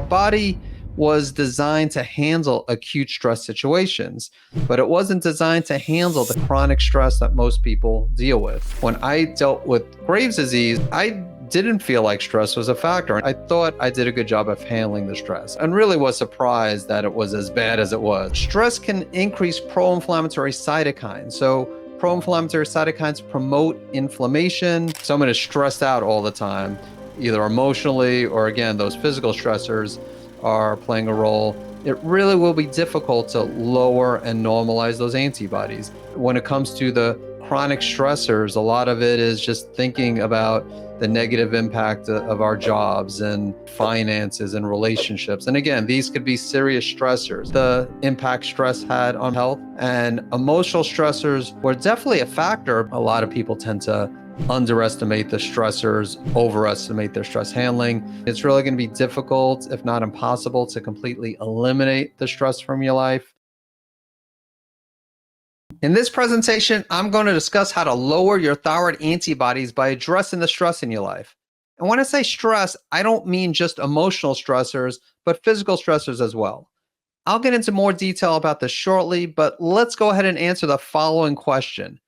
body was designed to handle acute stress situations, but it wasn't designed to handle the chronic stress that most people deal with. When I dealt with Graves' disease, I didn't feel like stress was a factor. I thought I did a good job of handling the stress and really was surprised that it was as bad as it was. Stress can increase pro-inflammatory cytokines. So pro-inflammatory cytokines promote inflammation. Someone is stressed out all the time, either emotionally or again, those physical stressors are playing a role. It really will be difficult to lower and normalize those antibodies. When it comes to the chronic stressors, a lot of it is just thinking about the negative impact of our jobs and finances and relationships. And again, these could be serious stressors. The impact stress had on health and emotional stressors were definitely a factor. A lot of people tend to underestimate the stressors, overestimate their stress handling. It's really going to be difficult, if not impossible, to completely eliminate the stress from your life. In this presentation, I'm going to discuss how to lower your thyroid antibodies by addressing the stress in your life. And when I say stress, I don't mean just emotional stressors, but physical stressors as well. I'll get into more detail about this shortly, but let's go ahead and answer the following question.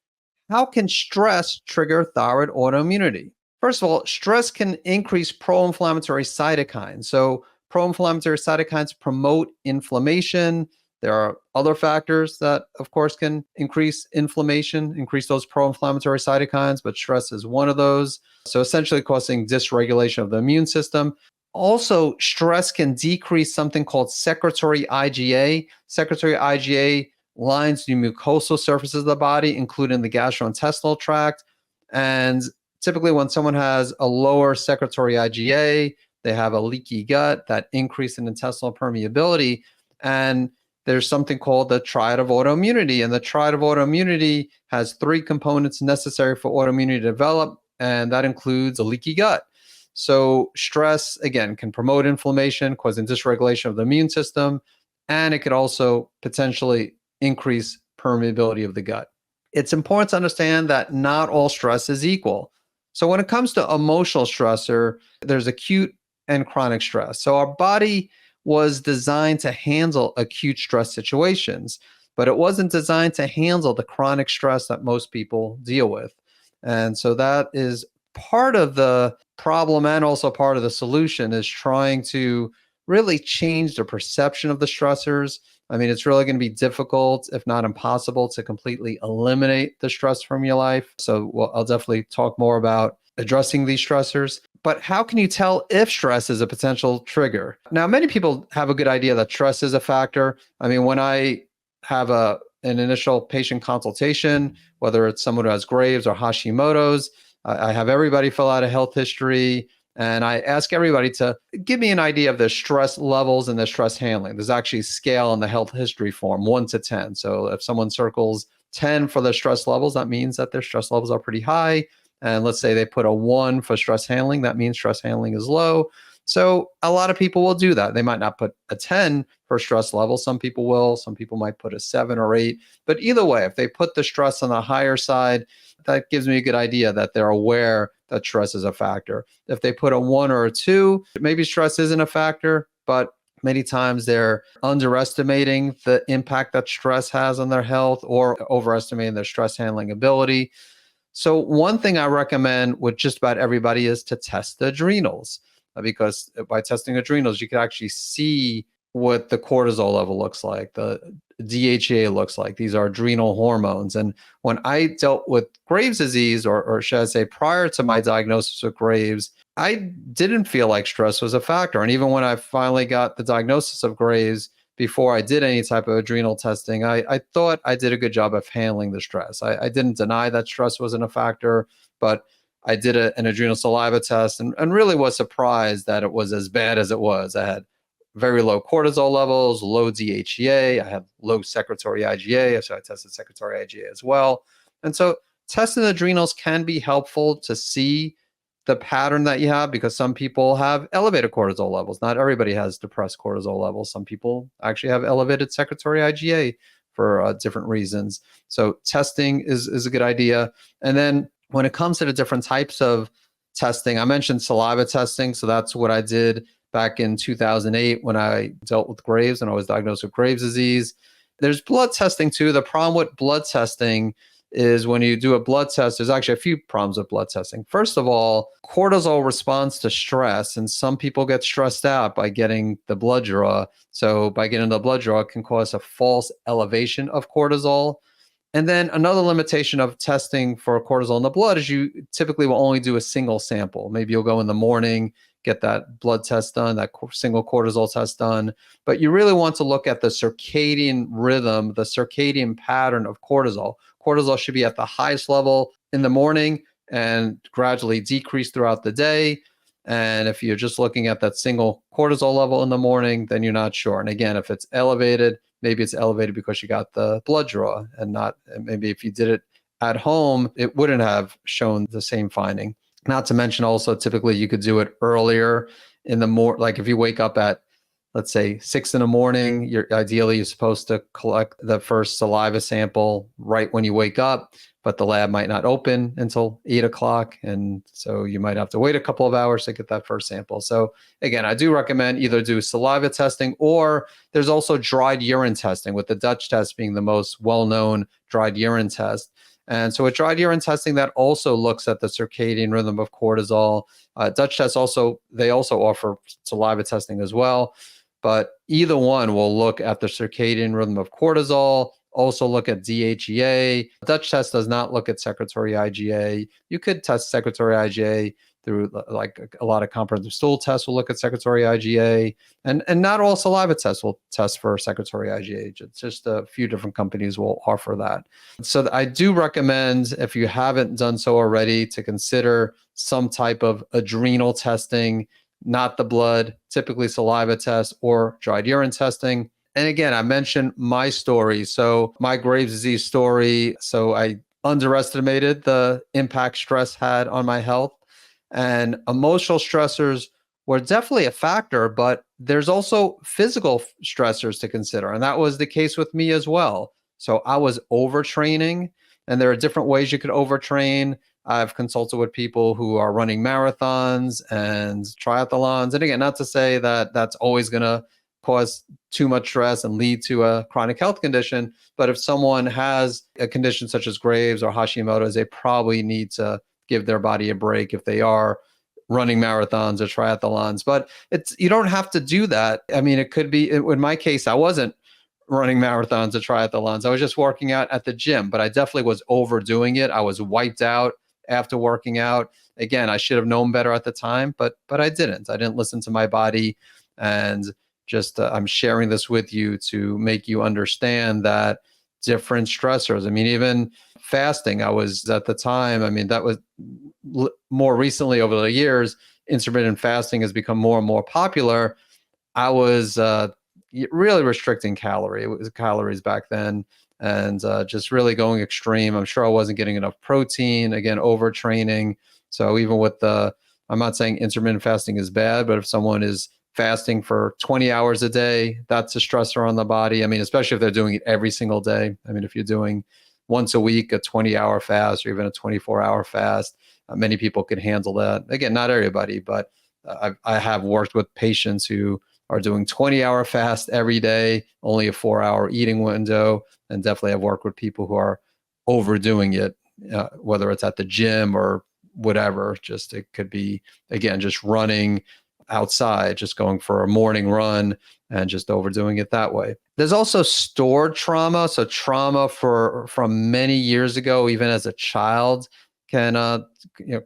How can stress trigger thyroid autoimmunity? First of all, stress can increase pro-inflammatory cytokines. So pro-inflammatory cytokines promote inflammation. There are other factors that, of course, can increase inflammation, increase those pro-inflammatory cytokines, but stress is one of those. So essentially causing dysregulation of the immune system. Also, stress can decrease something called secretory IgA. Secretory IgA lines the mucosal surfaces of the body, including the gastrointestinal tract. And typically when someone has a lower secretory IgA, they have a leaky gut, that increase in intestinal permeability. And there's something called the triad of autoimmunity. And the triad of autoimmunity has three components necessary for autoimmunity to develop, and that includes a leaky gut. So stress, again, can promote inflammation, causing dysregulation of the immune system, and it could also potentially increase permeability of the gut. It's important to understand that not all stress is equal. So when it comes to emotional stressor, there's acute and chronic stress. So our body was designed to handle acute stress situations, but it wasn't designed to handle the chronic stress that most people deal with. And so that is part of the problem and also part of the solution, is trying to really change the perception of the stressors. I mean, it's really going to be difficult, if not impossible, to completely eliminate the stress from your life. So I'll definitely talk more about addressing these stressors. But how can you tell if stress is a potential trigger? Now, many people have a good idea that stress is a factor. I mean, when I have an initial patient consultation, whether it's someone who has Graves or Hashimoto's, I have everybody fill out a health history. And I ask everybody to give me an idea of their stress levels and their stress handling. There's actually a scale in the health history form, 1 to 10. So if someone circles 10 for their stress levels, that means that their stress levels are pretty high. And let's say they put a 1 for stress handling, that means stress handling is low. So a lot of people will do that. They might not put a 10 for stress level. Some people will. Some people might put a 7 or 8. But either way, if they put the stress on the higher side, that gives me a good idea that they're aware that stress is a factor. If they put a 1 or a 2, maybe stress isn't a factor, but many times they're underestimating the impact that stress has on their health or overestimating their stress handling ability. So one thing I recommend with just about everybody is to test the adrenals, because by testing adrenals, you can actually see what the cortisol level looks like, the DHEA looks like. These are adrenal hormones. And when I dealt with Graves' disease, or should I say prior to my diagnosis with Graves, I didn't feel like stress was a factor. And even when I finally got the diagnosis of Graves, before I did any type of adrenal testing, I thought I did a good job of handling the stress. I didn't deny that stress wasn't a factor, but I did an adrenal saliva test and really was surprised that it was as bad as it was. I had very low cortisol levels, low DHEA. I had low secretory IgA, so I tested secretory IgA as well. And so testing the adrenals can be helpful to see the pattern that you have, because some people have elevated cortisol levels. Not everybody has depressed cortisol levels. Some people actually have elevated secretory IgA for different reasons. So testing is a good idea. And then when it comes to the different types of testing, I mentioned saliva testing. So that's what I did back in 2008 when I dealt with Graves and I was diagnosed with Graves' disease. There's blood testing too. The problem with blood testing is when you do a blood test, there's actually a few problems with blood testing. First of all, cortisol responds to stress, and some people get stressed out by getting the blood draw. So by getting the blood draw, it can cause a false elevation of cortisol. And then another limitation of testing for cortisol in the blood is you typically will only do a single sample. Maybe you'll go in the morning, get that blood test done, that single cortisol test done. But you really want to look at the circadian rhythm, the circadian pattern of cortisol. Cortisol should be at the highest level in the morning and gradually decrease throughout the day. And if you're just looking at that single cortisol level in the morning, then you're not sure. And again, if it's elevated, maybe it's elevated because you got the blood draw, and not maybe if you did it at home, it wouldn't have shown the same finding. Not to mention also, typically you could do it earlier in the morning. Like if you wake up at, let's say 6 in the morning, you're supposed to collect the first saliva sample right when you wake up, but the lab might not open until 8 o'clock. And so you might have to wait a couple of hours to get that first sample. So again, I do recommend either do saliva testing, or there's also dried urine testing, with the Dutch test being the most well-known dried urine test. And so with dried urine testing, that also looks at the circadian rhythm of cortisol. Dutch tests they also offer saliva testing as well. But either one will look at the circadian rhythm of cortisol, also look at DHEA. Dutch test does not look at secretory IgA. You could test secretory IgA through, like, a lot of comprehensive stool tests will look at secretory IgA, and not all saliva tests will test for secretory IgA. It's just a few different companies will offer that. So I do recommend, if you haven't done so already, to consider some type of adrenal testing, not the blood, typically saliva test or dried urine testing. And again, I mentioned my story. So my Graves' disease story. So I underestimated the impact stress had on my health, and emotional stressors were definitely a factor, but there's also physical stressors to consider. And that was the case with me as well. So I was overtraining, and there are different ways you could overtrain. I've consulted with people who are running marathons and triathlons. And again, not to say that that's always going to cause too much stress and lead to a chronic health condition. But if someone has a condition such as Graves or Hashimoto's, they probably need to give their body a break if they are running marathons or triathlons. But you don't have to do that. I mean, it could be, in my case, I wasn't running marathons or triathlons. I was just working out at the gym, but I definitely was overdoing it. I was wiped out after working out. Again, I should have known better at the time, but I didn't. I didn't listen to my body. And just I'm sharing this with you to make you understand that different stressors. I mean, even fasting, I was at the time, I mean, that was more recently over the years, intermittent fasting has become more and more popular. I was really restricting calories back then, and just really going extreme. I'm sure I wasn't getting enough protein, again, overtraining. So even with I'm not saying intermittent fasting is bad, but if someone is fasting for 20 hours a day, that's a stressor on the body. I mean, especially if they're doing it every single day. I mean, if you're doing once a week, a 20-hour fast or even a 24-hour fast, many people can handle that. Again, not everybody, but I have worked with patients who are doing 20-hour fast every day, only a 4-hour eating window, and definitely have worked with people who are overdoing it, whether it's at the gym or whatever. Just it could be, again, just running outside, just going for a morning run and just overdoing it that way. There's also stored trauma. So trauma from many years ago, even as a child, can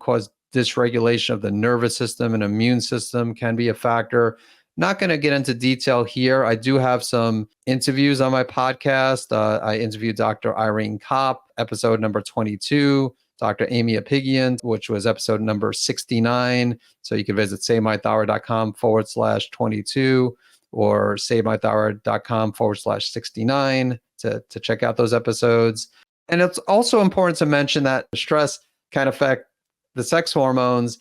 cause dysregulation of the nervous system and immune system, can be a factor. Not going to get into detail here. I do have some interviews on my podcast. I interviewed Dr. Irene Kopp, episode number 22, Dr. Amy Apigian, which was episode number 69. So you can visit savemythyroid.com/22 or savemythyroid.com/69 to check out those episodes. And it's also important to mention that stress can affect the sex hormones,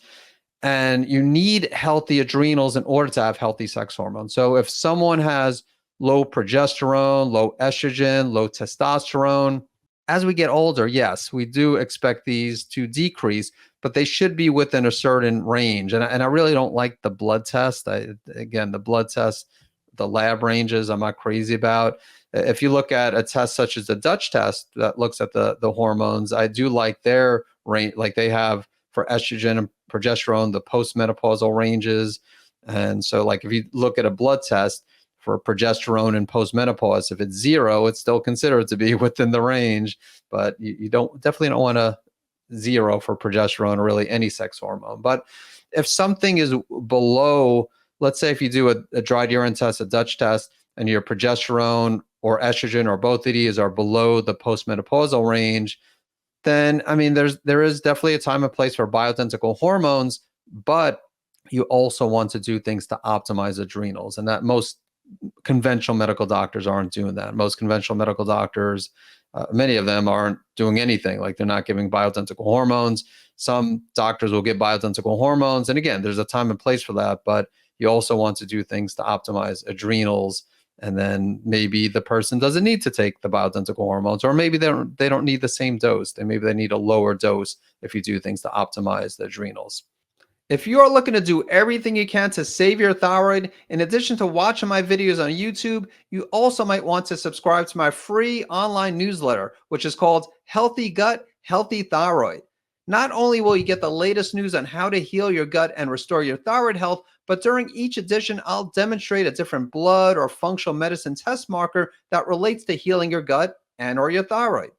and you need healthy adrenals in order to have healthy sex hormones. So if someone has low progesterone, low estrogen, low testosterone, as we get older, yes, we do expect these to decrease, but they should be within a certain range. And I really don't like the blood test. Again, the blood test, the lab ranges, I'm not crazy about. If you look at a test such as the Dutch test that looks at the hormones, I do like their range, like they have for estrogen and progesterone, the postmenopausal ranges. And so like if you look at a blood test for progesterone and postmenopause, if it's 0, it's still considered to be within the range, but you definitely don't want to 0 for progesterone or really any sex hormone. But if something is below, let's say if you do a dried urine test, a Dutch test, and your progesterone or estrogen or both of these are below the postmenopausal range, then I mean there is definitely a time and place for bioidentical hormones, but you also want to do things to optimize adrenals, and that most conventional medical doctors aren't doing that. Most conventional medical doctors, many of them aren't doing anything. Like they're not giving bioidentical hormones. Some doctors will give bioidentical hormones, and again, there's a time and place for that, but you also want to do things to optimize adrenals. And then maybe the person doesn't need to take the bioidentical hormones, or maybe they don't need the same dose. Maybe they need a lower dose if you do things to optimize the adrenals. If you are looking to do everything you can to save your thyroid, in addition to watching my videos on YouTube, you also might want to subscribe to my free online newsletter, which is called Healthy Gut, Healthy Thyroid. Not only will you get the latest news on how to heal your gut and restore your thyroid health, but during each edition, I'll demonstrate a different blood or functional medicine test marker that relates to healing your gut and or your thyroid.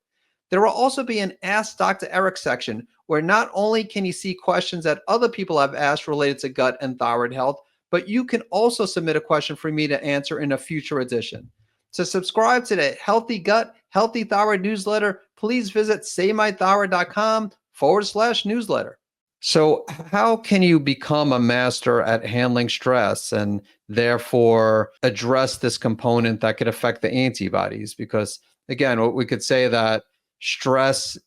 There will also be an Ask Dr. Eric section where not only can you see questions that other people have asked related to gut and thyroid health, but you can also submit a question for me to answer in a future edition. To subscribe to the Healthy Gut, Healthy Thyroid newsletter, please visit savemythyroid.com/newsletter. So how can you become a master at handling stress and therefore address this component that could affect the antibodies? Because again, we could say that stress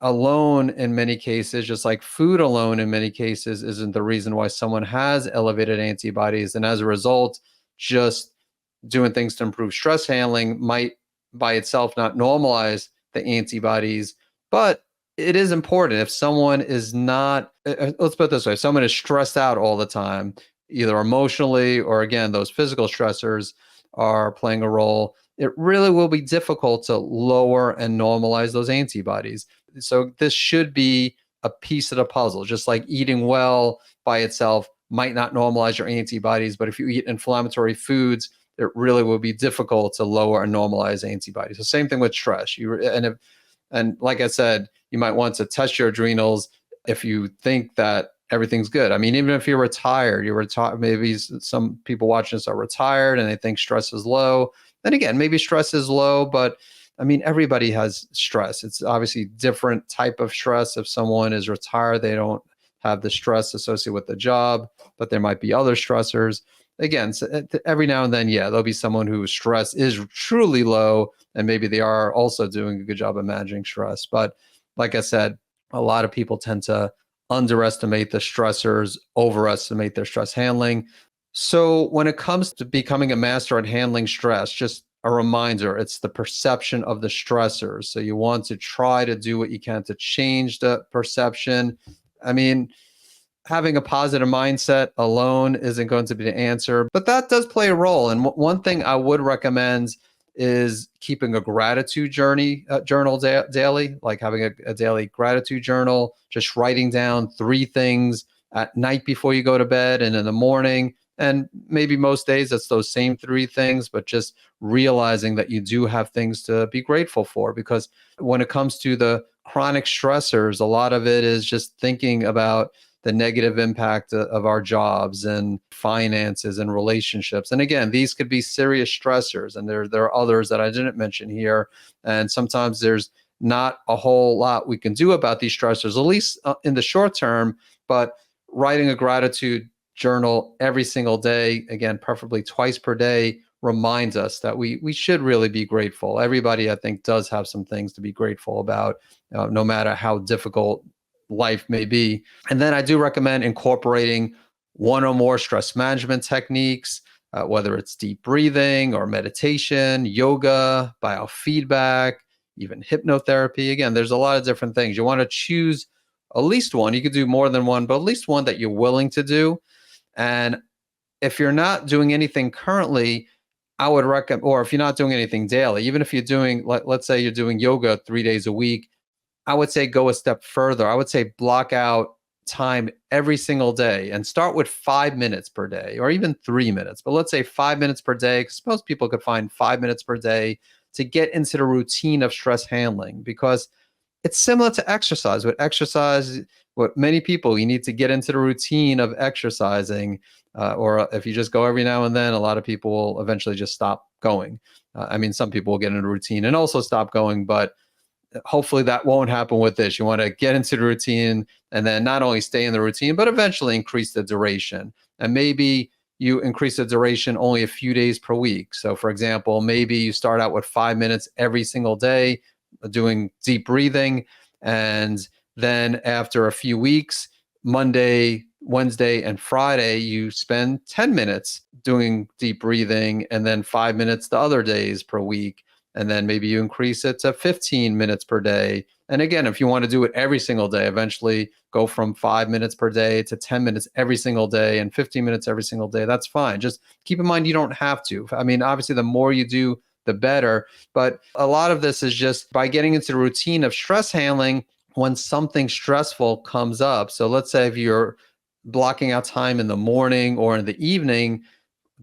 alone in many cases, just like food alone in many cases, isn't the reason why someone has elevated antibodies. And as a result, just doing things to improve stress handling might by itself not normalize the antibodies. But it is important if someone is not, let's put it this way, if someone is stressed out all the time, either emotionally or again, those physical stressors are playing a role, it really will be difficult to lower and normalize those antibodies. So this should be a piece of the puzzle, just like eating well by itself might not normalize your antibodies, but if you eat inflammatory foods, it really will be difficult to lower and normalize antibodies. So same thing with stress. And like I said, you might want to test your adrenals if you think that everything's good. I mean, even if you're retired, maybe some people watching this are retired and they think stress is low. Then again, maybe stress is low, but I mean, everybody has stress. It's obviously different type of stress. If someone is retired, they don't have the stress associated with the job, but there might be other stressors. Again, so every now and then, yeah, there'll be someone whose stress is truly low, and maybe they are also doing a good job of managing stress. But like I said, a lot of people tend to underestimate the stressors, overestimate their stress handling. So when it comes to becoming a master at handling stress, just a reminder, it's the perception of the stressors. So you want to try to do what you can to change the perception. I mean, having a positive mindset alone isn't going to be the answer, but that does play a role. And one thing I would recommend is keeping a gratitude journal daily, like having a daily gratitude journal, just writing down 3 things at night before you go to bed and in the morning. And maybe most days it's those same 3 things, but just realizing that you do have things to be grateful for. Because when it comes to the chronic stressors, a lot of it is just thinking about the negative impact of our jobs and finances and relationships. And again, these could be serious stressors. And there are others that I didn't mention here. And sometimes there's not a whole lot we can do about these stressors, at least in the short term. But writing a gratitude journal every single day, again, preferably twice per day, reminds us that we should really be grateful. Everybody, I think, does have some things to be grateful about, no matter how difficult life may be. And then I do recommend incorporating 1 or more stress management techniques, whether it's deep breathing or meditation, yoga, biofeedback, even hypnotherapy. Again, there's a lot of different things. You want to choose at least one. You could do more than one, but at least one that you're willing to do. And if you're not doing anything currently, I would recommend, or if you're not doing anything daily, even if you're doing, let's say you're doing yoga 3 days a week, I would say go a step further. I would say block out time every single day and start with 5 minutes per day or even 3 minutes. But let's say 5 minutes per day, because most people could find 5 minutes per day to get into the routine of stress handling, because it's similar to exercise. With exercise, what many people, you need to get into the routine of exercising. Or if you just go every now and then, a lot of people will eventually just stop going. I mean, some people will get into a routine and also stop going, but hopefully that won't happen with this. You want to get into the routine and then not only stay in the routine, but eventually increase the duration. And maybe you increase the duration only a few days per week. So for example, maybe you start out with 5 minutes every single day doing deep breathing. And then after a few weeks, Monday, Wednesday, and Friday, you spend 10 minutes doing deep breathing and then 5 minutes the other days per week. And then maybe you increase it to 15 minutes per day. And again, if you want to do it every single day, eventually go from 5 minutes per day to 10 minutes every single day and 15 minutes every single day. That's fine. Just keep in mind, you don't have to. I mean, obviously, the more you do, the better. But a lot of this is just by getting into the routine of stress handling when something stressful comes up. So let's say if you're blocking out time in the morning or in the evening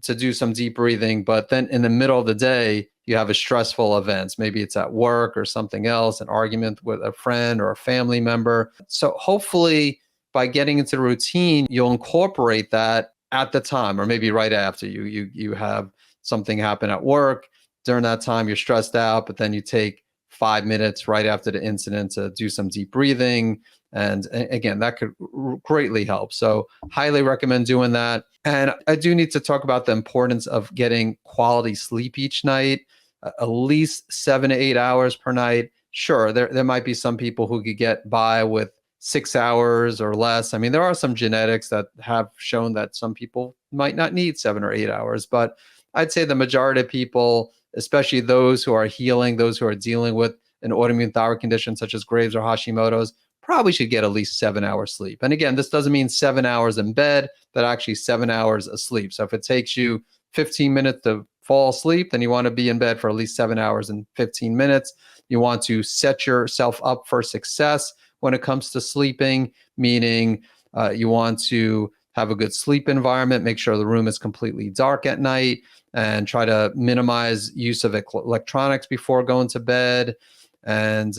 to do some deep breathing, but then in the middle of the day, you have a stressful event. Maybe it's at work or something else, an argument with a friend or a family member. So hopefully by getting into the routine, you'll incorporate that at the time, or maybe right after you have something happen at work. During that time, you're stressed out, but then you take 5 minutes right after the incident to do some deep breathing. And again, that could greatly help. So highly recommend doing that. And I do need to talk about the importance of getting quality sleep each night, at least 7 to 8 hours per night. Sure, there might be some people who could get by with 6 hours or less. I mean, there are some genetics that have shown that some people might not need 7 or 8 hours, but I'd say the majority of people, especially those who are healing, those who are dealing with an autoimmune thyroid condition such as Graves' or Hashimoto's, probably should get at least 7 hours sleep. And again, this doesn't mean 7 hours in bed, but actually 7 hours of sleep. So if it takes you 15 minutes to fall asleep, then you want to be in bed for at least 7 hours and 15 minutes. You want to set yourself up for success when it comes to sleeping, meaning you want to have a good sleep environment, make sure the room is completely dark at night, and try to minimize use of electronics before going to bed, and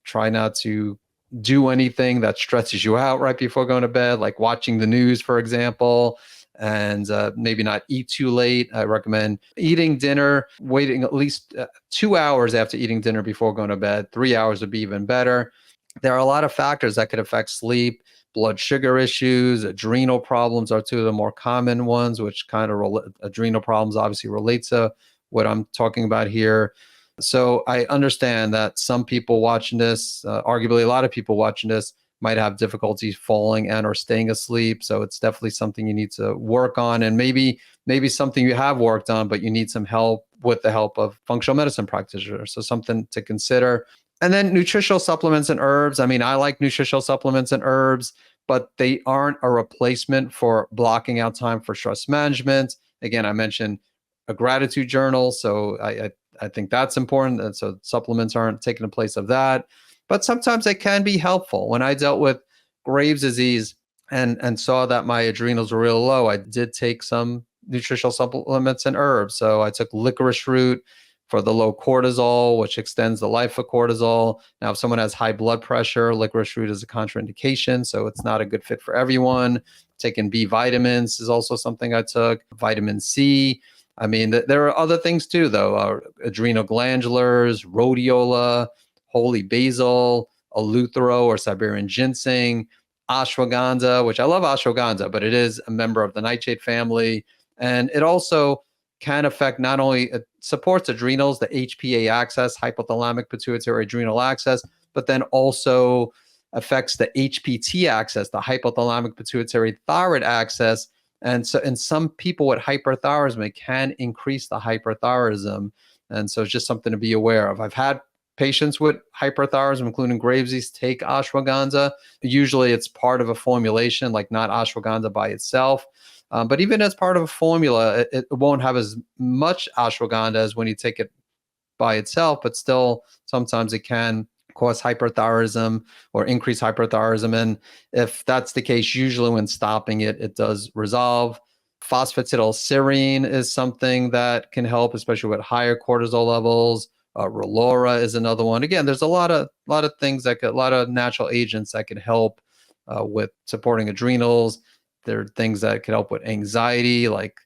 try not to do anything that stresses you out right before going to bed, like watching the news, for example, and maybe not eat too late. I recommend eating dinner, waiting at least 2 hours after eating dinner before going to bed. 3 hours would be even better. There are a lot of factors that could affect sleep. Blood sugar issues, adrenal problems are two of the more common ones, which kind of adrenal problems obviously relate to what I'm talking about here. So I understand that some people watching this, arguably a lot of people watching this, might have difficulty falling and or staying asleep. So it's definitely something you need to work on, and maybe something you have worked on, but you need some help with the help of functional medicine practitioners. So something to consider. And then nutritional supplements and herbs. I mean, I like nutritional supplements and herbs, but they aren't a replacement for blocking out time for stress management. Again, I mentioned a gratitude journal. So I think that's important. And so supplements aren't taking the place of that. But sometimes they can be helpful. When I dealt with Graves' disease and saw that my adrenals were real low, I did take some nutritional supplements and herbs. So I took licorice root for the low cortisol, which extends the life of cortisol. Now, if someone has high blood pressure, licorice root is a contraindication, so it's not a good fit for everyone. Taking B vitamins is also something I took. Vitamin C. I mean, there are other things too, though. Adrenal glandulars, rhodiola, holy basil, eleuthero or Siberian ginseng, ashwagandha, which I love ashwagandha, but it is a member of the nightshade family. And it also can affect, not only it supports adrenals, the HPA axis, hypothalamic pituitary adrenal axis, but then also affects the HPT axis, the hypothalamic pituitary thyroid axis. And so in some people with hyperthyroidism, it can increase the hyperthyroidism. And so it's just something to be aware of. I've had patients with hyperthyroidism, including Graves' disease, take ashwagandha. Usually it's part of a formulation, like not ashwagandha by itself. But even as part of a formula, it won't have as much ashwagandha as when you take it by itself, but still sometimes it can cause hyperthyroidism or increase hyperthyroidism. And if that's the case, usually when stopping it, it does resolve. Phosphatidylserine is something that can help, especially with higher cortisol levels. Relora is another one. Again, there's a lot of things a lot of natural agents that can help with supporting adrenals. There are things that can help with anxiety, like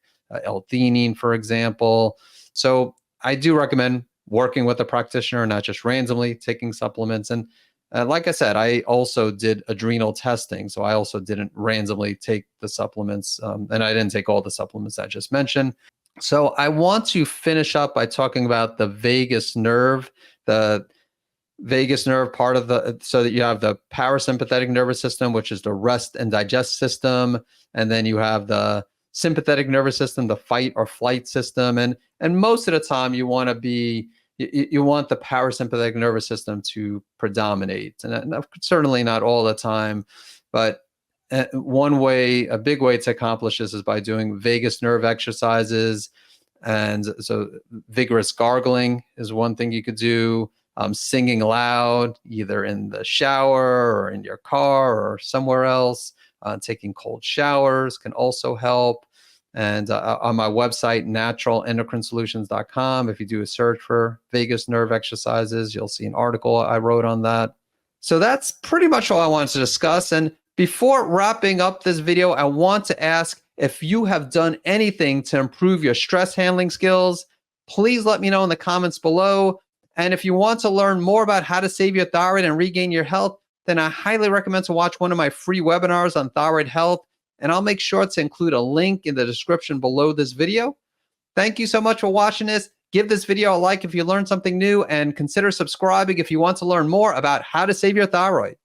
L-theanine, for example. So I do recommend working with a practitioner, not just randomly taking supplements. And like I said, I also did adrenal testing. So I also didn't randomly take the supplements. And I didn't take all the supplements I just mentioned. So I want to finish up by talking about the vagus nerve. The vagus nerve part of so that you have the parasympathetic nervous system, which is the rest and digest system. And then you have the sympathetic nervous system, the fight or flight system. And most of the time you want you want the parasympathetic nervous system to predominate. And certainly not all the time, but a big way to accomplish this is by doing vagus nerve exercises. And so vigorous gargling is one thing you could do. Singing loud, either in the shower or in your car or somewhere else. Taking cold showers can also help. And on my website, naturalendocrinesolutions.com, if you do a search for vagus nerve exercises, you'll see an article I wrote on that. So that's pretty much all I wanted to discuss. And before wrapping up this video, I want to ask if you have done anything to improve your stress handling skills. Please let me know in the comments below. And if you want to learn more about how to save your thyroid and regain your health, then I highly recommend to watch one of my free webinars on thyroid health. And I'll make sure to include a link in the description below this video. Thank you so much for watching this. Give this video a like if you learned something new, and consider subscribing if you want to learn more about how to save your thyroid.